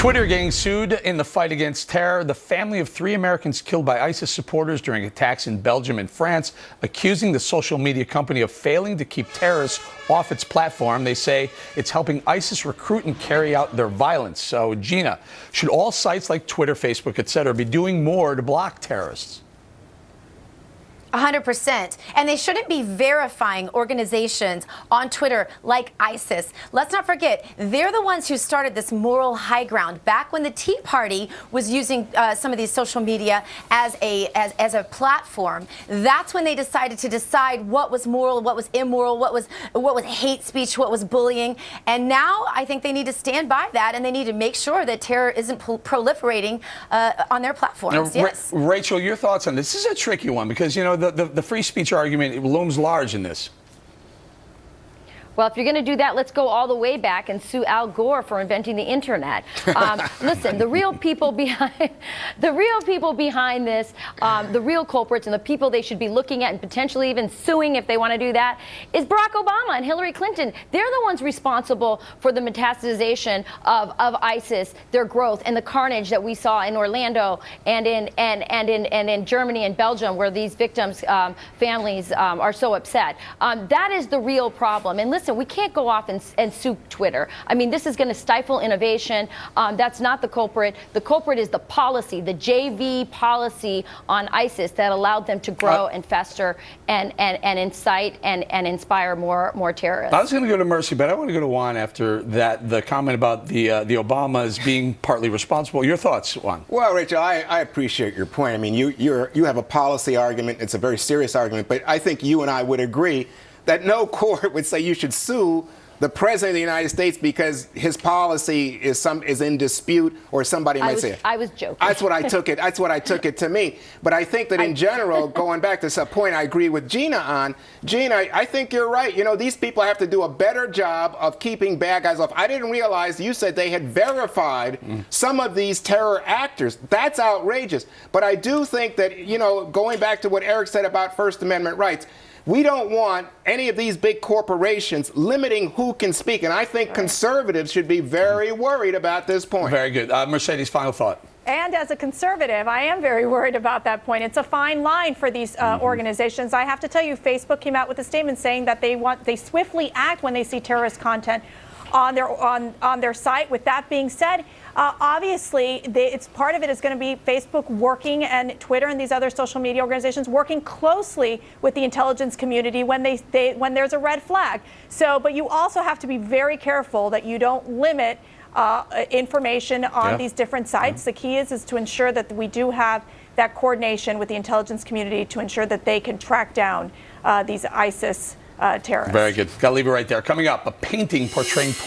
Twitter getting sued in the fight against terror. The family of 3 Americans killed by ISIS supporters during attacks in Belgium and France, accusing the social media company of failing to keep terrorists off its platform. They say it's helping ISIS recruit and carry out their violence. So, Gina, should all sites like Twitter, Facebook, etc. be doing more to block terrorists? 100%. And they shouldn't be verifying organizations on Twitter like ISIS. Let's not forget, they're the ones who started this moral high ground back when the Tea Party was using some of these social media as a platform. That's when they decided to decide what was moral, what was immoral, what was hate speech, what was bullying. And now I think they need to stand by that, and they need to make sure that terror isn't proliferating on their platforms. Now, yes. Rachel, your thoughts on this? This is a tricky one because, you know, the free speech argument looms large in this. Well, if you're going to do that, let's go all the way back and sue Al Gore for inventing the internet. Listen, the real people behind this, the real culprits and the people they should be looking at and potentially even suing if they want to do that, is Barack Obama and Hillary Clinton. They're the ones responsible for the metastasization of ISIS, their growth, and the carnage that we saw in Orlando and in Germany and Belgium, where these victims' families are so upset. That is the real problem. And listen, we can't go off and sue Twitter. I mean, this is going to stifle innovation. That's not the culprit. The culprit is the policy, the JV policy on ISIS that allowed them to grow and fester and incite and inspire more terrorists. I was going to go to Mercy, but I want to go to Juan after that. The comment about the Obamas being partly responsible. Your thoughts, Juan? Well, Rachel, I appreciate your point. I mean, you have a policy argument. It's a very serious argument, but I think you and I would agree that no court would say you should sue the president of the United States because his policy is in dispute, or somebody might say it. I was joking. That's what I took it. That's what I took it to mean. But I think that in general, going back to some point I agree with Gina on. Gina, I think you're right. You know, these people have to do a better job of keeping bad guys off. I didn't realize you said they had verified some of these terror actors. That's outrageous. But I do think that, you know, going back to what Eric said about First Amendment rights, we don't want any of these big corporations limiting who can speak. And I think conservatives should be very worried about this point. Very good. Mercedes, final thought. And as a conservative, I am very worried about that point. It's a fine line for these organizations. I have to tell you, Facebook came out with a statement saying that they swiftly act when they see terrorist content on their site. With that being said, obviously, it's part of it is going to be Facebook working, and Twitter and these other social media organizations working closely with the intelligence community when when there's a red flag. So, but you also have to be very careful that you don't limit information on these different sites. The key is to ensure that we do have that coordination with the intelligence community to ensure that they can track down these ISIS terrorists. Very good. Got to leave it right there. Coming up, a painting portraying police